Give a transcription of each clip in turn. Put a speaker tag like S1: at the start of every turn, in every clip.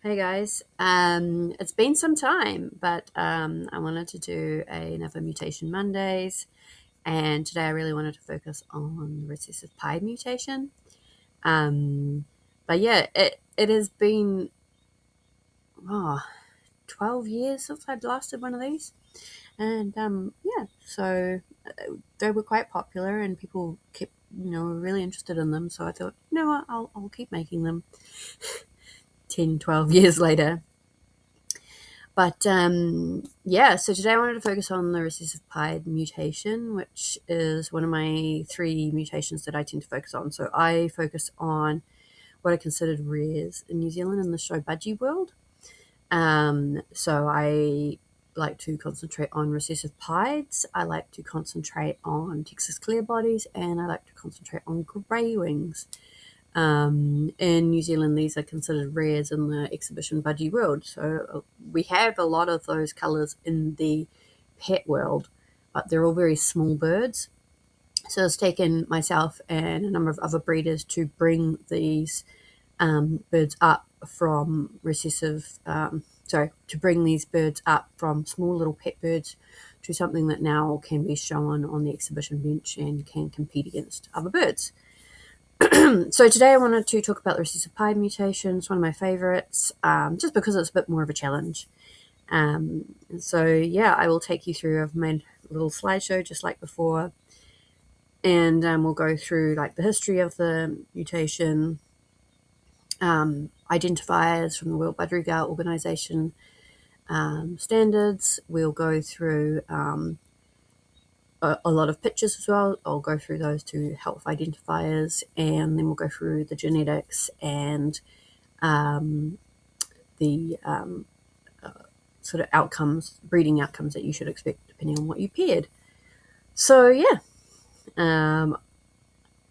S1: Hey guys, it's been some time, but I wanted to do another Mutation Mondays, and today I really wanted to focus on the Recessive Pied mutation. But yeah, it has been 12 years since I'd last did one of these, and yeah, so they were quite popular, and people kept were really interested in them. So I thought, you know what, I'll keep making them 10, 12 years later. But yeah, so today I wanted to focus on the recessive pied mutation, which is one of my three mutations that I tend to focus on. So I focus on what are considered rares in New Zealand in the show Budgie world. So I like to concentrate on recessive pieds. I like to concentrate on Texas clear bodies, and I like to concentrate on grey wings. In New Zealand, these are considered rares in the exhibition budgie world. So we have a lot of those colours in the pet world, but they're all very small birds. So it's taken myself and a number of other breeders to bring these birds up from to bring these birds up from small little pet birds to something that now can be shown on the exhibition bench and can compete against other birds. So today I wanted to talk about the recessive pied mutation. It's one of my favourites, just because it's a bit more of a challenge. So yeah, I will take you through. I've made a little slideshow just like before, and we'll go through like the history of the mutation, identifiers from the World Budgerigar Organisation standards. We'll go through a lot of pictures as well. I'll go through those to help with identifiers, and then we'll go through the genetics and the sort of outcomes, breeding outcomes that you should expect depending on what you paired. So yeah,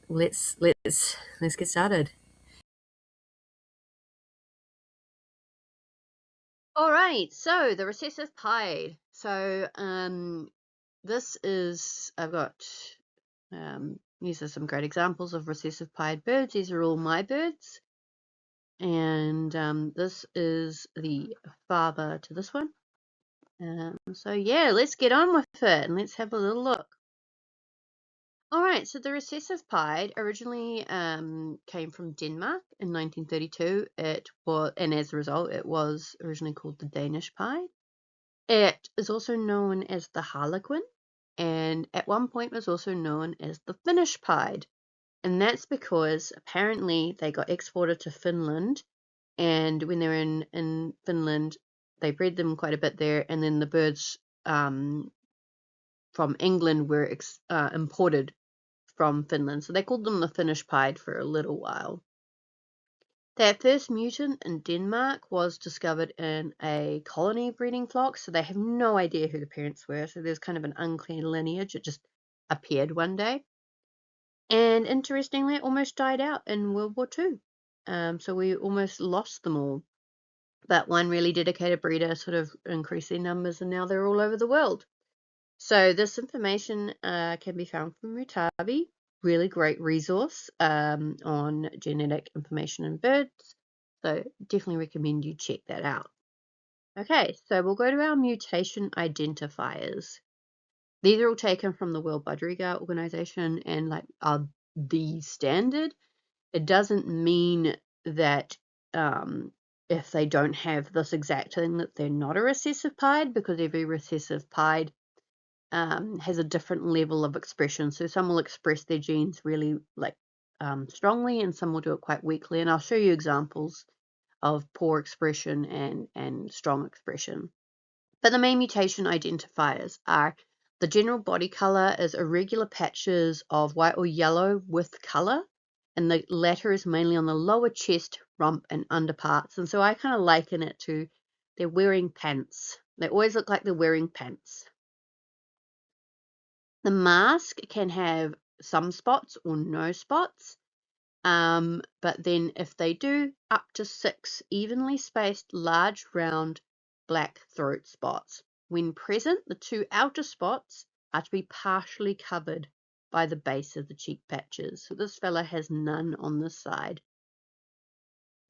S1: let's get started. All right, so the recessive pied. So this is, I've got these are some great examples of recessive pied birds. These are all my birds. And this is the father to this one. So yeah, let's get on with it and let's have a little look. All right, so the recessive pied originally came from Denmark in 1932. And as a result, it was originally called the Danish Pied. It is also known as the Harlequin, and at one point was also known as the Finnish Pied. And that's because apparently they got exported to Finland, and when they were in Finland, they bred them quite a bit there, and then the birds from England were imported from Finland. So they called them the Finnish Pied for a little while. Their first mutant in Denmark was discovered in a colony breeding flock, so they have no idea who the parents were. So there's kind of an unclear lineage. It just appeared one day. And interestingly, it almost died out in World War II. So we almost lost them all. But one really dedicated breeder sort of increased their numbers, and now they're all over the world. So this information can be found from Mutabi, really great resource on genetic information in birds. So definitely recommend you check that out. Okay, so we'll go to our mutation identifiers. These are all taken from the World Budgerigar Organisation and like are the standard. It doesn't mean that if they don't have this exact thing that they're not a recessive pied, because every recessive pied has a different level of expression. So some will express their genes really strongly, and some will do it quite weakly. And I'll show you examples of poor expression and strong expression. But the main mutation identifiers are the general body color is irregular patches of white or yellow with color, and the latter is mainly on the lower chest, rump, and underparts. And so I kind of liken it to they're wearing pants. They always look like they're wearing pants. The mask can have some spots or no spots, but then if they do, up to 6 evenly spaced, large, round, black throat spots. When present, the 2 outer spots are to be partially covered by the base of the cheek patches. So this fella has none on this side.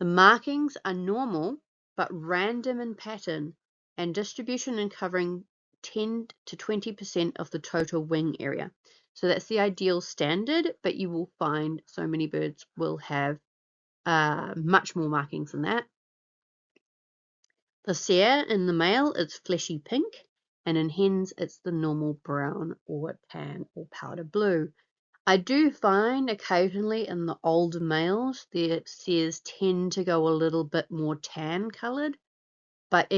S1: The markings are normal but random in pattern and distribution and covering 10 to 20% of the total wing area. So that's the ideal standard, but you will find so many birds will have much more markings than that. The cere in the male is fleshy pink, and in hens it's the normal brown or tan or powder blue. I do find occasionally in the older males the ceres tend to go a little bit more tan coloured, but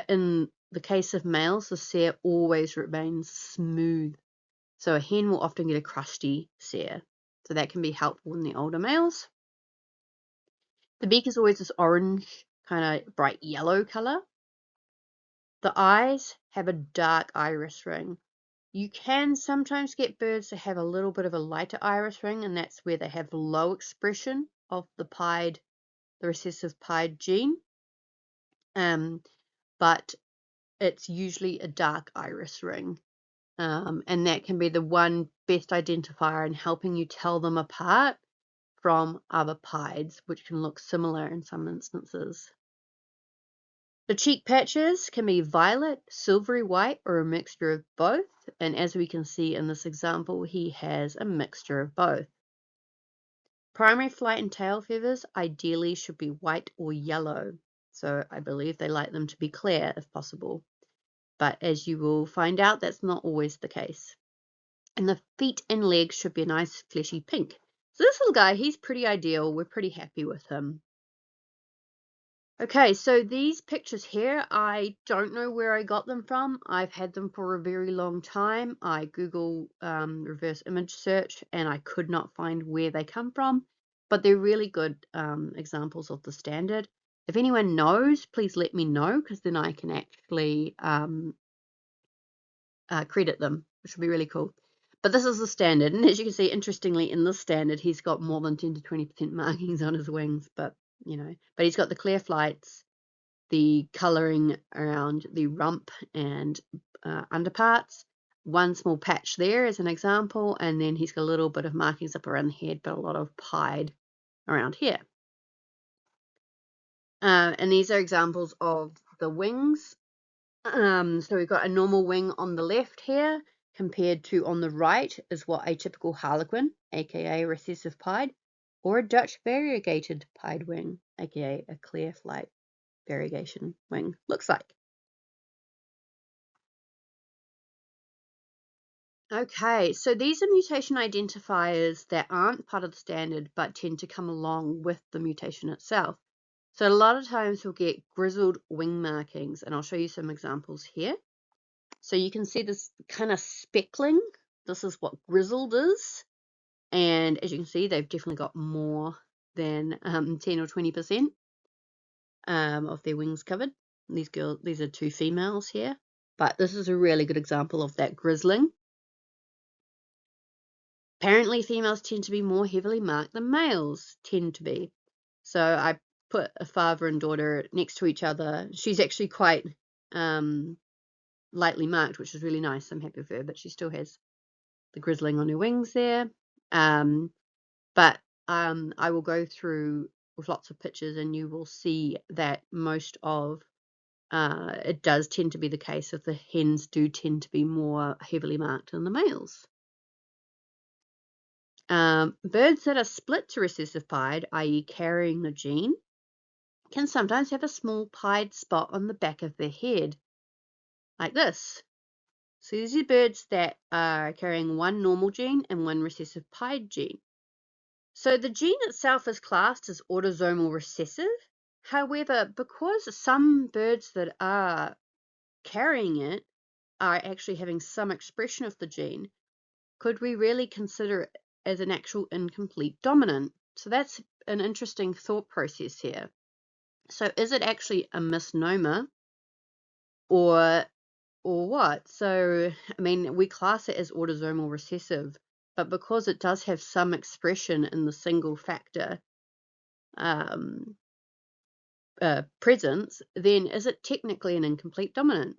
S1: in the case of males the cere always remains smooth. So a hen will often get a crusty cere. So that can be helpful in the older males. The beak is always this orange, kind of bright yellow colour. The eyes have a dark iris ring. You can sometimes get birds that have a little bit of a lighter iris ring, and that's where they have low expression of the recessive pied gene. But it's usually a dark iris ring. And that can be the one best identifier in helping you tell them apart from other pieds, which can look similar in some instances. The cheek patches can be violet, silvery white, or a mixture of both, and as we can see in this example, he has a mixture of both. Primary flight and tail feathers ideally should be white or yellow, so I believe they like them to be clear if possible. But as you will find out, that's not always the case. And the feet and legs should be a nice fleshy pink. So this little guy, he's pretty ideal. We're pretty happy with him. Okay, so these pictures here, I don't know where I got them from. I've had them for a very long time. I Google reverse image search and I could not find where they come from, but they're really good examples of the standard. If anyone knows, please let me know, because then I can actually credit them, which would be really cool. But this is the standard, and as you can see, interestingly, in this standard, he's got more than 10 to 20% markings on his wings, but he's got the clear flights, the colouring around the rump and underparts, one small patch there as an example, and then he's got a little bit of markings up around the head, but a lot of pied around here. And these are examples of the wings. So we've got a normal wing on the left here, compared to on the right is what a typical Harlequin, aka Recessive Pied, or a Dutch variegated pied wing, aka a clear flight variegation wing, looks like. Okay, so these are mutation identifiers that aren't part of the standard but tend to come along with the mutation itself. So a lot of times we'll get grizzled wing markings, and I'll show you some examples here. So you can see this kind of speckling. This is what grizzled is. And as you can see, they've definitely got more than 10 or 20% of their wings covered. These are two females here. But this is a really good example of that grizzling. Apparently, females tend to be more heavily marked than males tend to be. So I put a father and daughter next to each other. She's actually quite lightly marked, which is really nice. I'm happy with her, but she still has the grizzling on her wings there. But I will go through with lots of pictures, and you will see that most of it does tend to be the case that the hens do tend to be more heavily marked than the males. Birds that are split to recessive pied, i.e. carrying the gene, can sometimes have a small pied spot on the back of their head, like this. So these are birds that are carrying one normal gene and one recessive pied gene. So the gene itself is classed as autosomal recessive. However, because some birds that are carrying it are actually having some expression of the gene, could we really consider it as an actual incomplete dominant? So that's an interesting thought process here. So is it actually a misnomer or what? So, I mean, we class it as autosomal recessive, but because it does have some expression in the single factor presence, then is it technically an incomplete dominant?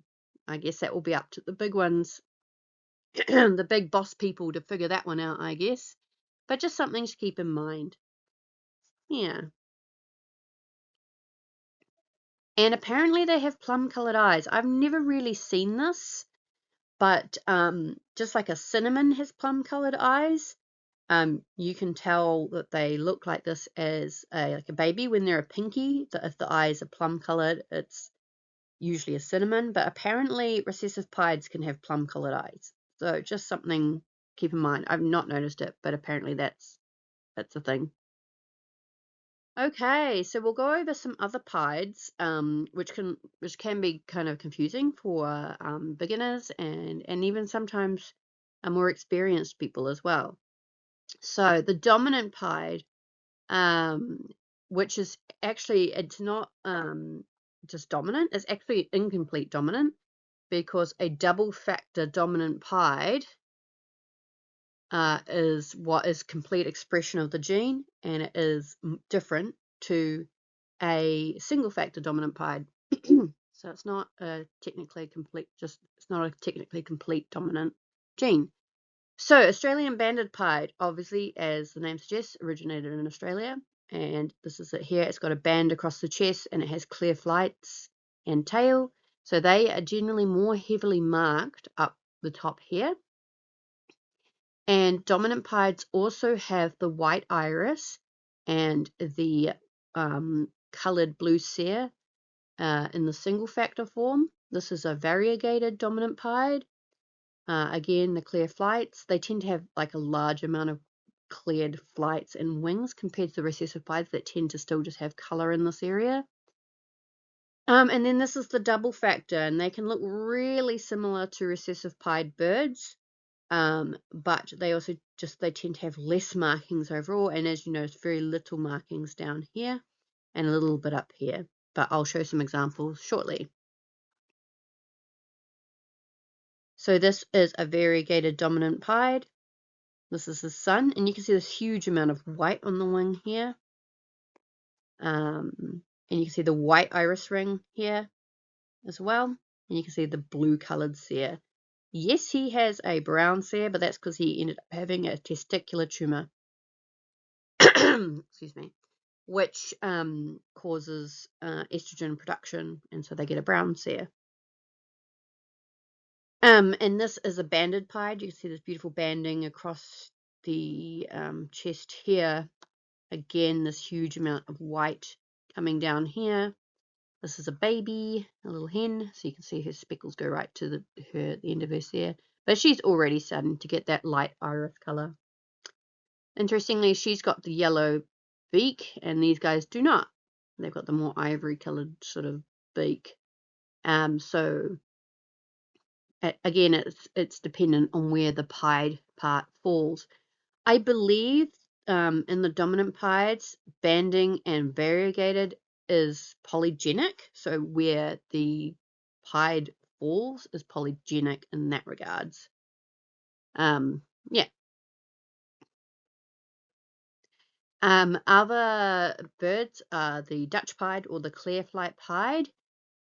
S1: I guess that will be up to the big ones, the big boss people, to figure that one out, I guess. But just something to keep in mind. Yeah. And apparently they have plum-colored eyes. I've never really seen this, but just like a cinnamon has plum-colored eyes, you can tell that they look like this as like a baby when they're a pinky. That if the eyes are plum-colored, it's usually a cinnamon. But apparently recessive pieds can have plum-colored eyes. So just something to keep in mind. I've not noticed it, but apparently that's a thing. Okay, so we'll go over some other pieds, which can be kind of confusing for beginners and even sometimes more experienced people as well. So the dominant pied, which is actually, it's not just dominant, it's actually incomplete dominant, because a double factor dominant pied is what is complete expression of the gene, and it is different to a single factor dominant pied. So it's not a technically complete, it's not a technically complete dominant gene. So Australian banded pied, obviously, as the name suggests, originated in Australia, and this is it here. It's got a band across the chest and it has clear flights and tail. So they are generally more heavily marked up the top here. And dominant pieds also have the white iris and the coloured blue cere in the single factor form. This is a variegated dominant pied. Again, the clear flights, they tend to have like a large amount of cleared flights and wings compared to the recessive pieds that tend to still just have colour in this area. And then this is the double factor, and they can look really similar to recessive pied birds. But they also they tend to have less markings overall, and as you notice, very little markings down here and a little bit up here, but I'll show some examples shortly. So this is a variegated dominant pied. This is the sun, and you can see this huge amount of white on the wing here. And you can see the white iris ring here as well, and you can see the blue coloured cere. Yes, he has a brown cere, but that's because he ended up having a testicular tumour. Excuse me, which causes estrogen production, and so they get a brown cere. And this is a banded pied. You can see this beautiful banding across the chest here. Again, this huge amount of white coming down here. This is a baby, a little hen, so you can see her speckles go right to the end of her cere. But she's already starting to get that light iris color. Interestingly, she's got the yellow beak, and these guys do not. They've got the more ivory colored sort of beak. So again, it's dependent on where the pied part falls. I believe in the dominant pieds, banding and variegated is polygenic. So where the pied falls is polygenic in that regards. Yeah. Other birds are the Dutch pied or the clear flight pied.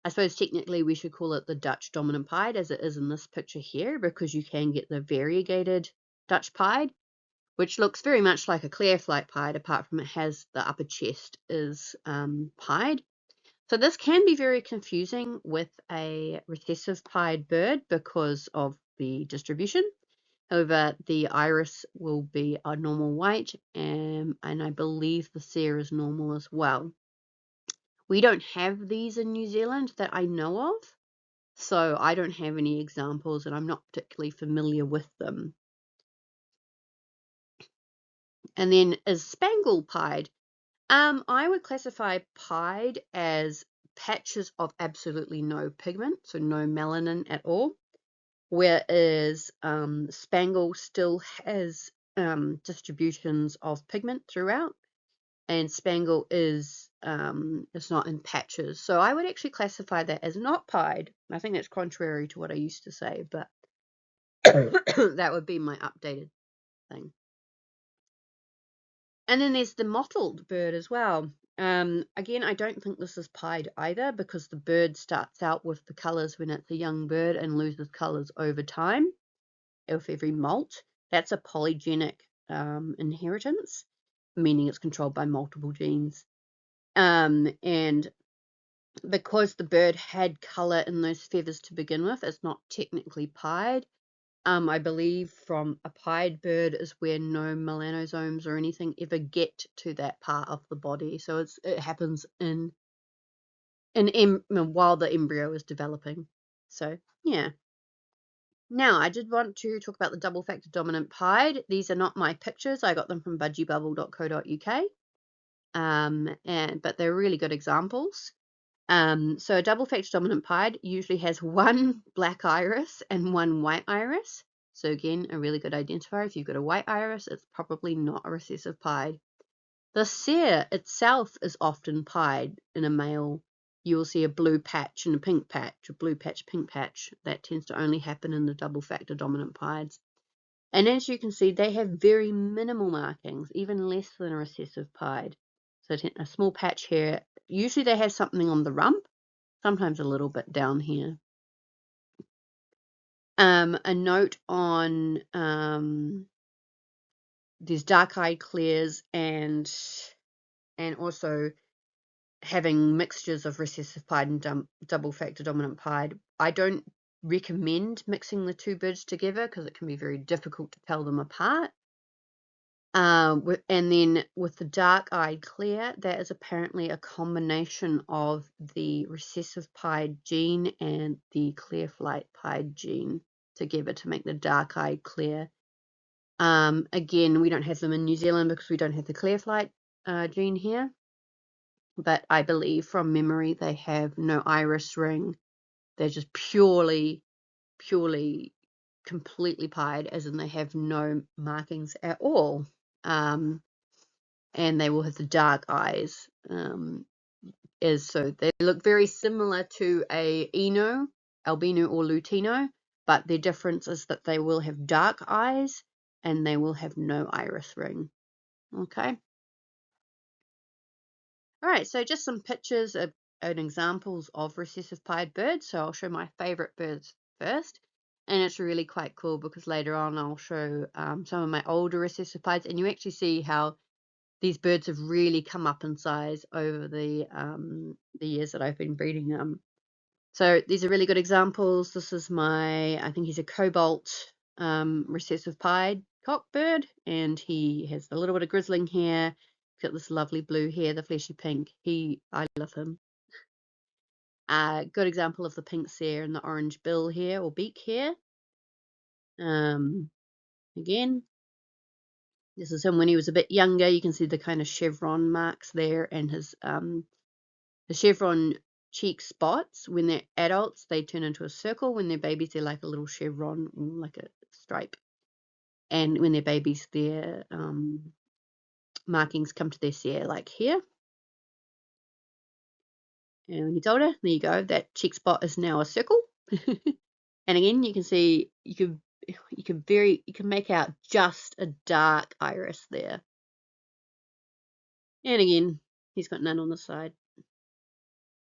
S1: I suppose technically we should call it the Dutch dominant pied, as it is in this picture here, because you can get the variegated Dutch pied, which looks very much like a clear flight pied, apart from it has the upper chest is pied. So this can be very confusing with a recessive pied bird because of the distribution. However, the iris will be a normal white, and I believe the cere is normal as well. We don't have these in New Zealand that I know of, so I don't have any examples, and I'm not particularly familiar with them. And then is spangle pied. I would classify pied as patches of absolutely no pigment, so no melanin at all, whereas spangle still has distributions of pigment throughout, and spangle is it's not in patches. So I would actually classify that as not pied. I think that's contrary to what I used to say, but that would be my updated thing. And then there's the mottled bird as well. Again, I don't think this is pied either, because the bird starts out with the colours when it's a young bird and loses colours over time of every molt. That's a polygenic inheritance, meaning it's controlled by multiple genes. And because the bird had colour in those feathers to begin with, it's not technically pied. I believe from a pied bird is where no melanosomes or anything ever get to that part of the body. So it happens while the embryo is developing. So yeah. Now I did want to talk about the double factor dominant pied. These are not my pictures. I got them from budgiebubble.co.uk. But they're really good examples. So a double factor dominant pied usually has one black iris and one white iris. So again, a really good identifier. If you've got a white iris, it's probably not a recessive pied. The cere itself is often pied in a male. You will see a blue patch and a pink patch, a blue patch, pink patch. That tends to only happen in the double factor dominant pieds. And as you can see, they have very minimal markings, even less than a recessive pied. So a small patch here. Usually they have something on the rump, sometimes a little bit down here. A note on these dark-eyed clears and also having mixtures of recessive pied and double factor dominant pied. I don't recommend mixing the two birds together because it can be very difficult to tell them apart. And then with the dark-eyed clear, that is apparently a combination of the recessive pied gene and the clear flight pied gene together to make the dark-eyed clear. Again, we don't have them in New Zealand because we don't have the clear flight gene here. But I believe from memory they have no iris ring. They're just purely completely pied, as in they have no markings at all. And they will have the dark eyes. So they look very similar to a albino or lutino, but their difference is that they will have dark eyes and they will have no iris ring. Okay. All right, so just some pictures and examples of recessive pied birds. So I'll show my favorite birds first. And it's really quite cool because later on I'll show some of my older recessive pieds, and you actually see how these birds have really come up in size over the years that I've been breeding them. So these are really good examples. This is I think he's a cobalt recessive pied cock bird, and he has a little bit of grizzling hair. He's got this lovely blue hair, the fleshy pink. I love him. Good example of the pink cere and the orange bill here or beak here. Again, this is him when he was a bit younger. You can see the kind of chevron marks there, and his the chevron cheek spots. When they're adults, they turn into a circle. When they're babies, they're like a little chevron, like a stripe. And when they're babies, their markings come to their cere, like here. And when he's older, there you go. That cheek spot is now a circle. And again, you can see you can make out just a dark iris there. And again, he's got none on the side.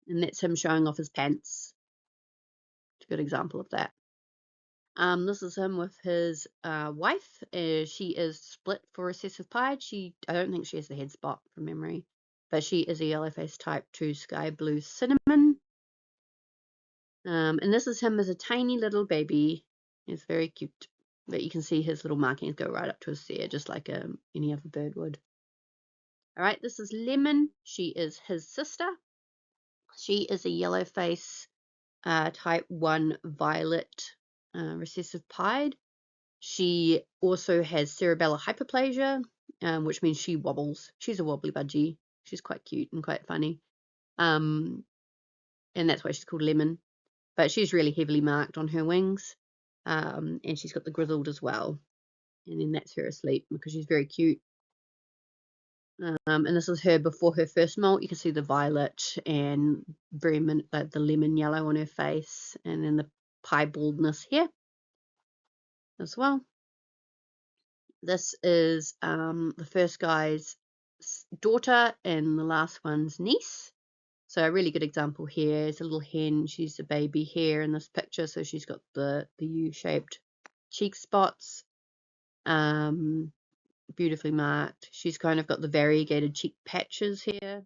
S1: And that's him showing off his pants. It's a good example of that. This is him with his wife. She is split for recessive pied. I don't think she has the head spot from memory, but she is a yellow face type 2 sky blue cinnamon. And this is him as a tiny little baby. It's very cute. But you can see his little markings go right up to his cere, just like any other bird would. All right, this is Lemon. She is his sister. She is a yellow face type 1 violet recessive pied. She also has cerebellar hyperplasia, which means she wobbles. She's a wobbly budgie. She's quite cute and quite funny. And that's why she's called Lemon. But she's really heavily marked on her wings. And she's got the grizzled as well. And then that's her asleep because she's very cute. And this is her before her first molt. You can see the violet and the lemon yellow on her face, and then the pie baldness here as well. This is the first guy's daughter and the last one's niece. So a really good example here is a little hen. She's a baby here in this picture, so she's got the U-shaped cheek spots, beautifully marked. She's kind of got the variegated cheek patches here.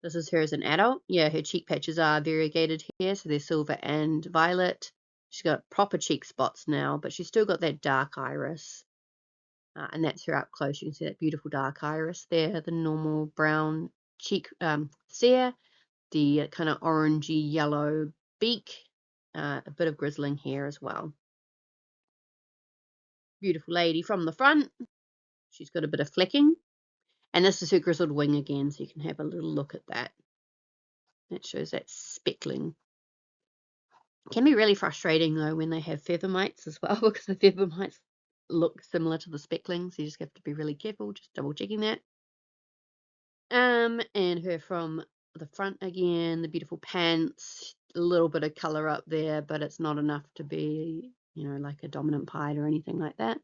S1: This is her as an adult. Yeah, her cheek patches are variegated here, so they're silver and violet. She's got proper cheek spots now, but she's still got that dark iris. And that's her up close. You can see that beautiful dark iris there, the normal brown cheek cere, the kind of orangey yellow beak, a bit of grizzling here as well. Beautiful lady from the front. She's got a bit of flecking. And this is her grizzled wing again, so you can have a little look at that. That shows that speckling. It can be really frustrating though when they have feather mites as well, because the feather mites look similar to the specklings. So you just have to be really careful, just double checking that. And her from the front again, the beautiful pants, a little bit of color up there, but it's not enough to be, you know, like a dominant pied or anything like that.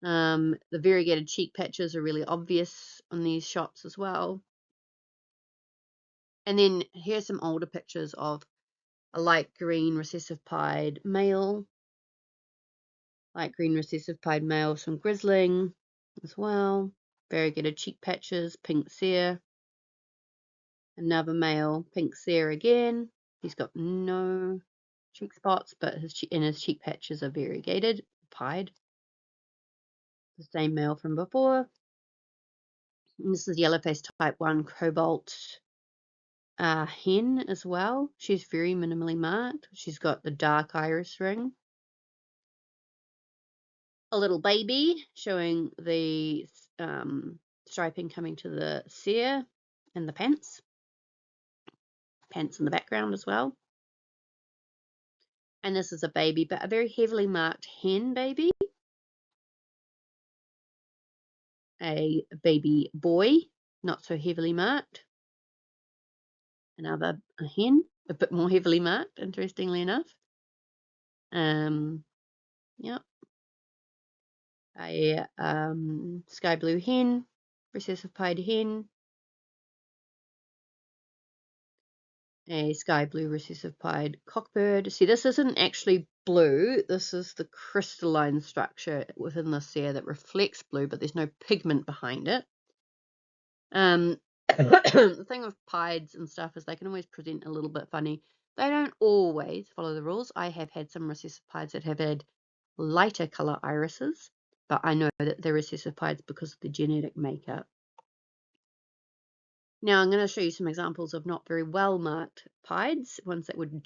S1: The variegated cheek patches are really obvious on these shots as well. And then here's some older pictures of a light green recessive pied male. Light green recessive pied male, some grizzling as well. Variegated cheek patches, pink cere. Another male, pink cere again. He's got no cheek spots, but his cheek patches are variegated, pied. The same male from before. And this is yellow face type 1 cobalt hen as well. She's very minimally marked. She's got the dark iris ring. A little baby showing the striping coming to the cere and the pants. Pants in the background as well. And this is a baby, but a very heavily marked hen baby. A baby boy, not so heavily marked. Another hen, a bit more heavily marked, interestingly enough. Yep. A sky blue hen, recessive pied hen. A sky blue recessive pied cockbird. See, this isn't actually blue. This is the crystalline structure within the cere that reflects blue, but there's no pigment behind it. The thing with pieds and stuff is they can always present a little bit funny. They don't always follow the rules. I have had some recessive pieds that have had lighter color irises, but I know that they're recessive pieds because of the genetic makeup. Now I'm going to show you some examples of not very well marked pieds, ones that would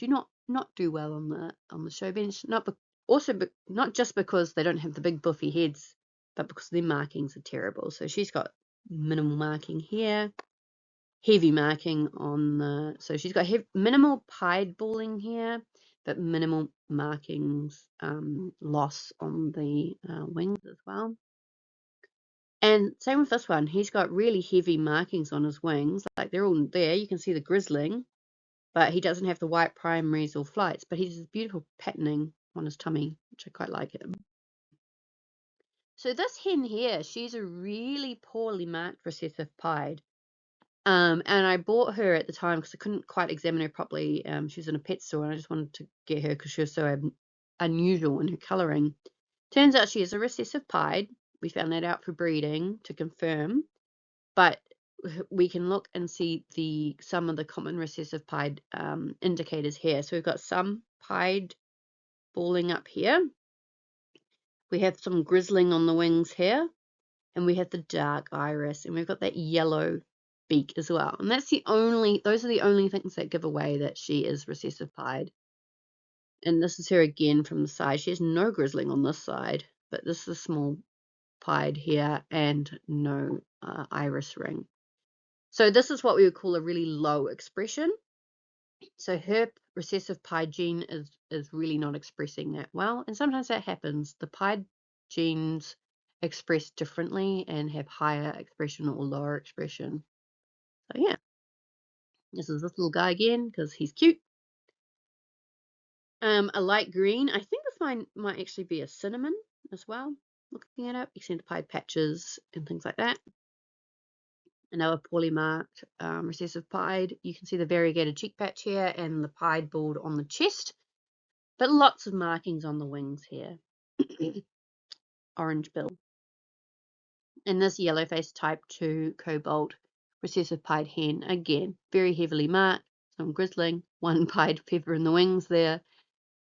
S1: not do well on the show bench. Not just because they don't have the big buffy heads, but because their markings are terrible. So she's got minimal marking here, heavy marking on the. So she's got minimal pied balling here, but minimal markings loss on the wings as well. And same with this one. He's got really heavy markings on his wings. Like they're all there. You can see the grizzling, but he doesn't have the white primaries or flights. But he has this beautiful patterning on his tummy, which I quite like him. So this hen here, she's a really poorly marked recessive pied. And I bought her at the time because I couldn't quite examine her properly. She was in a pet store, and I just wanted to get her because she was so unusual in her colouring. Turns out she is a recessive pied. We found that out for breeding to confirm, but we can look and see some of the common recessive pied indicators here. So we've got some pied balling up here. We have some grizzling on the wings here, and we have the dark iris, and we've got that yellow beak as well. And those are the only things that give away that she is recessive pied. And this is her again from the side. She has no grizzling on this side, but this is a small pied here and no iris ring. So this is what we would call a really low expression. So her recessive pied gene is really not expressing that well, and sometimes that happens. The pied genes express differently and have higher expression or lower expression. So yeah, this is this little guy again because he's cute. A light green. I think this might actually be a cinnamon as well. Looking at it, you see the pied patches and things like that. Another poorly marked recessive pied. You can see the variegated cheek patch here and the pied bald on the chest, but lots of markings on the wings here. Orange bill. And this yellow face type 2 cobalt recessive pied hen, again, very heavily marked, some grizzling, one pied feather in the wings there.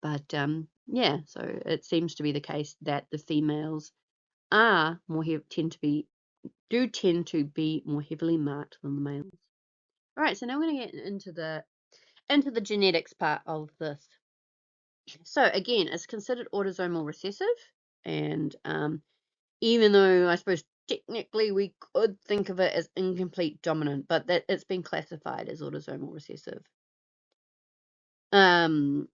S1: But yeah, so it seems to be the case that the females are tend to be more heavily marked than the males. All right, so now we're going to get into the genetics part of this. So again, it's considered autosomal recessive, and even though I suppose technically we could think of it as incomplete dominant, but that it's been classified as autosomal recessive.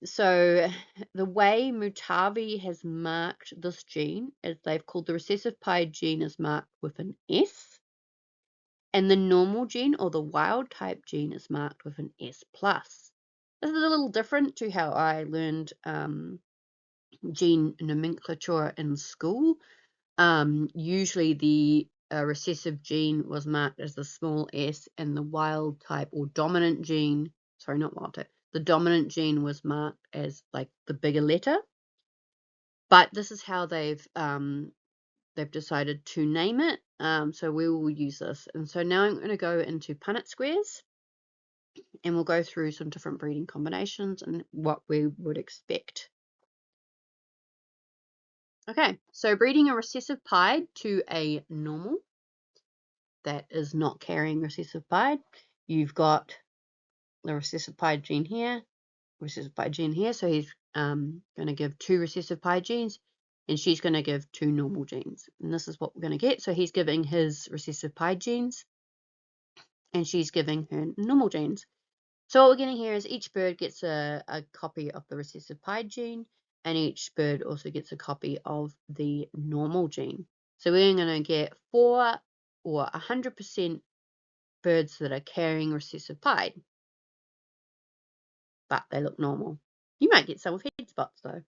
S1: So the way Mutavi has marked this gene is they've called the recessive pied gene is marked with an S, and the normal gene or the wild type gene is marked with an S+. This is a little different to how I learned gene nomenclature in school. Usually the recessive gene was marked as the small s, and the wild type or dominant gene, sorry, not wild type, the dominant gene was marked as like the bigger letter. But this is how they've decided to name it. So we will use this. And so now I'm going to go into Punnett squares, and we'll go through some different breeding combinations and what we would expect. Okay, so breeding a recessive pied to a normal that is not carrying recessive pied, you've got the recessive pied gene here, recessive pied gene here, so he's going to give 2 recessive pied genes, and she's going to give 2 normal genes, and this is what we're going to get. So he's giving his recessive pied genes, and she's giving her normal genes. So what we're getting here is each bird gets a copy of the recessive pied gene, and each bird also gets a copy of the normal gene. So we're going to get 4 or 100% birds that are carrying recessive pied, but they look normal. You might get some with head spots though.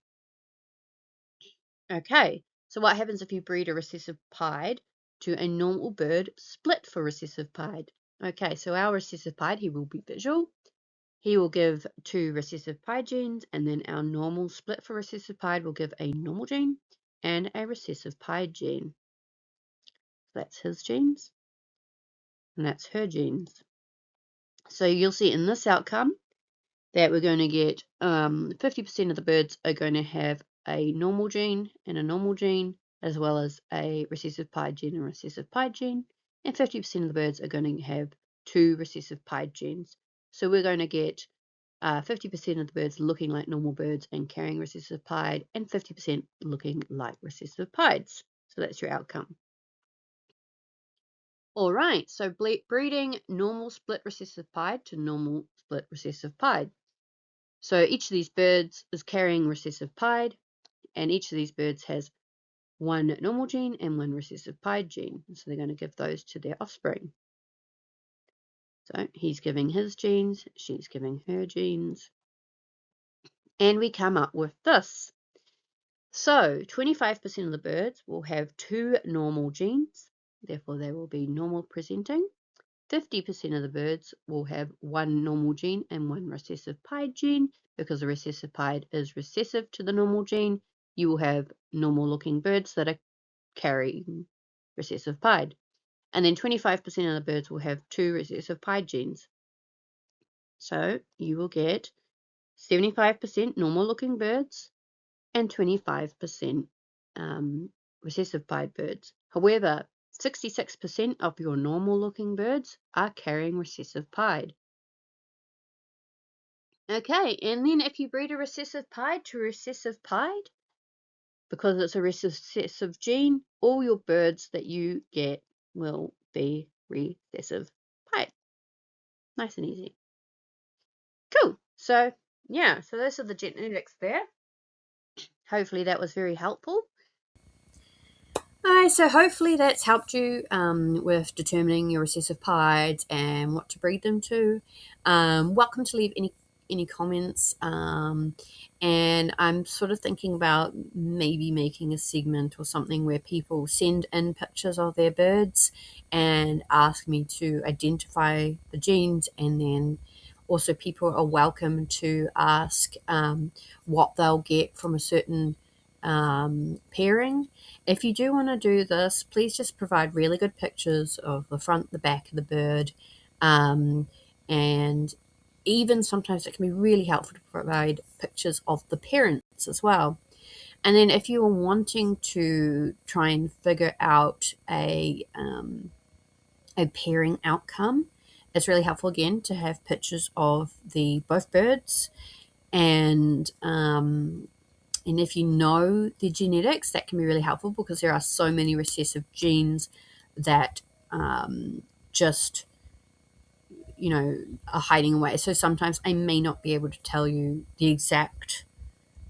S1: Okay, so what happens if you breed a recessive pied to a normal bird split for recessive pied? Okay, so our recessive pied, he will be visual. He will give 2 recessive pied genes, and then our normal split for recessive pied will give a normal gene and a recessive pied gene. That's his genes, and that's her genes. So you'll see in this outcome that we're going to get 50% of the birds are going to have a normal gene and a normal gene, as well as a recessive pied gene and recessive pied gene, and 50% of the birds are going to have 2 recessive pied genes. So we're going to get 50% of the birds looking like normal birds and carrying recessive pied, and 50% looking like recessive pieds. So that's your outcome. All right, so breeding normal split recessive pied to normal split recessive pied. So each of these birds is carrying recessive pied, and each of these birds has 1 normal gene and 1 recessive pied gene. So they're going to give those to their offspring. So he's giving his genes, she's giving her genes, and we come up with this. So 25% of the birds will have 2 normal genes, therefore they will be normal presenting. 50% of the birds will have 1 normal gene and 1 recessive pied gene, because the recessive pied is recessive to the normal gene. You will have normal looking birds that are carrying recessive pied. And then 25% of the birds will have 2 recessive pied genes. So you will get 75% normal looking birds and 25% recessive pied birds. However, 66% of your normal looking birds are carrying recessive pied. Okay, and then if you breed a recessive pied to recessive pied, because it's a recessive gene, all your birds that you get will be recessive pied. Nice and easy. Cool. So yeah, so those are the genetics there. Hopefully that was very helpful. Alright, so hopefully that's helped you with determining your recessive pieds and what to breed them to. Welcome to leave any comments, and I'm sort of thinking about maybe making a segment or something where people send in pictures of their birds and ask me to identify the genes, and then also people are welcome to ask what they'll get from a certain pairing. If you do want to do this, please just provide really good pictures of the front, the back of the bird, and even sometimes it can be really helpful to provide pictures of the parents as well. And then if you are wanting to try and figure out a pairing outcome, it's really helpful again to have pictures of both birds, and if you know the genetics, that can be really helpful because there are so many recessive genes that just are hiding away. So sometimes I may not be able to tell you the exact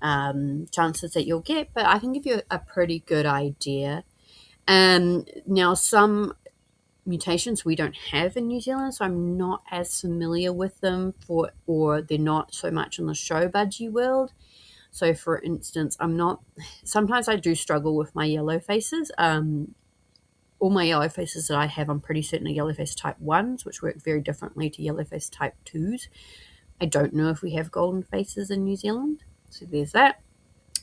S1: chances that you'll get, but I can give you a pretty good idea. Now, some mutations we don't have in New Zealand, so I'm not as familiar with them, or they're not so much in the show budgie world. So, for instance, sometimes I do struggle with my yellow faces. All my yellow faces that I have, I'm pretty certain are yellow face type 1s, which work very differently to yellow face type 2s. I don't know if we have golden faces in New Zealand, so there's that.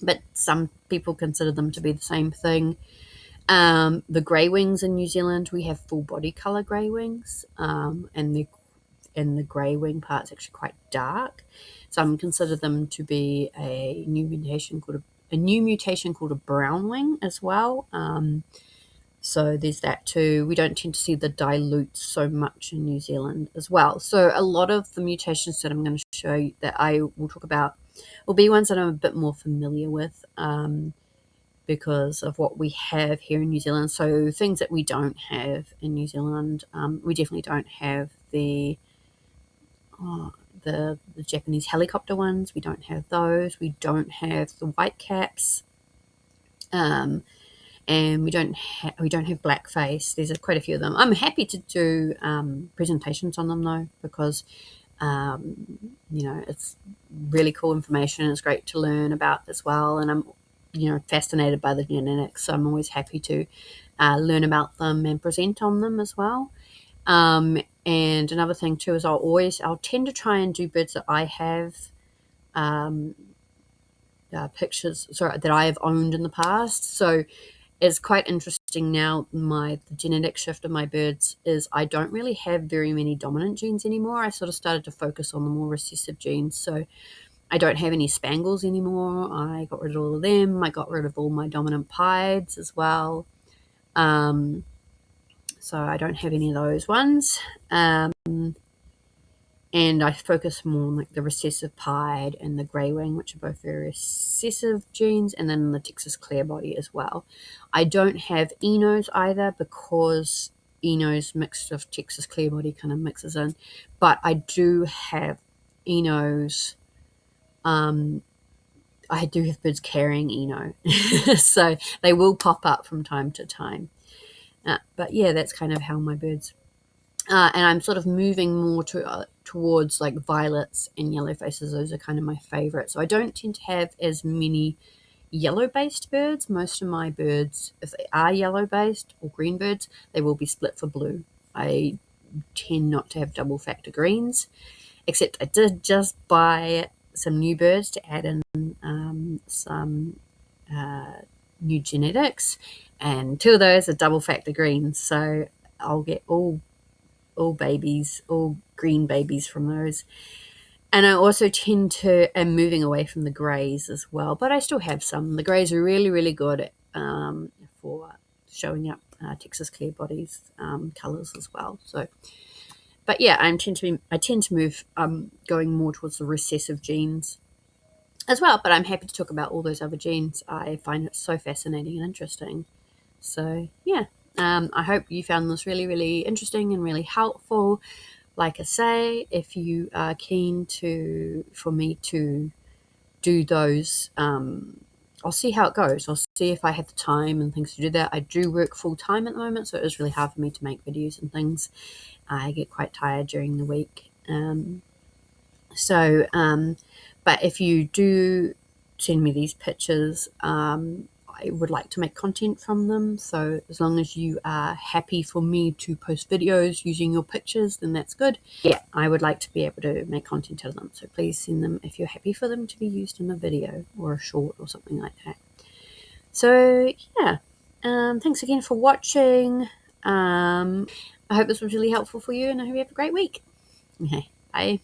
S1: But some people consider them to be the same thing. The grey wings in New Zealand, we have full body colour grey wings, and the grey wing part's actually quite dark. Some consider them to be a new mutation called a brown wing as well. So there's that too. We don't tend to see the dilutes so much in New Zealand as well. So a lot of the mutations that I'm going to show you that I will talk about will be ones that I'm a bit more familiar with, because of what we have here in New Zealand. So things that we don't have in New Zealand, we definitely don't have the Japanese helicopter ones. We don't have those. We don't have the white caps, and we don't have blackface. There's quite a few of them. I'm happy to do presentations on them though, because it's really cool information. It's great to learn about as well, and I'm fascinated by the genetics, so I'm always happy to learn about them and present on them as well. And another thing too is I'll tend to try and do birds that I have pictures that I have owned in the past. So it's quite interesting now. The genetic shift of my birds is I don't really have very many dominant genes anymore. I sort of started to focus on the more recessive genes. So I don't have any spangles anymore. I got rid of all of them. I got rid of all my dominant pieds as well. So I don't have any of those ones. And I focus more on like the recessive pied and the grey wing, which are both very recessive genes, and then the Texas clear body as well. I don't have Enos either, because Enos mixed with Texas clear body kind of mixes in. But I do have Enos. I do have birds carrying Eno, so they will pop up from time to time. But yeah, that's kind of how my birds. And I'm sort of moving more towards like violets and yellow faces. Those are kind of my favorite. So I don't tend to have as many yellow-based birds. Most of my birds, if they are yellow-based or green birds, they will be split for blue. I tend not to have double factor greens, except I did just buy some new birds to add in some new genetics, and two of those are double factor greens. So I'll get all babies, all green babies from those. And I also tend to am moving away from the greys as well, but I still have some. The greys are really, really good for showing up Texas clear bodies colours as well. So, but yeah, I tend to move going more towards the recessive genes as well. But I'm happy to talk about all those other genes. I find it so fascinating and interesting. So yeah. I hope you found this really, really interesting and really helpful. Like I say, if you are keen for me to do those, I'll see how it goes. I'll see if I have the time and things to do that. I do work full time at the moment, so it is really hard for me to make videos and things. I get quite tired during the week. But if you do send me these pictures, I would like to make content from them. So as long as you are happy for me to post videos using your pictures, then that's good. Yeah, I would like to be able to make content out of them. So please send them if you're happy for them to be used in a video or a short or something like that.
S2: So yeah, thanks again for watching. I hope this was really helpful for you, and I hope you have a great week. Okay, bye.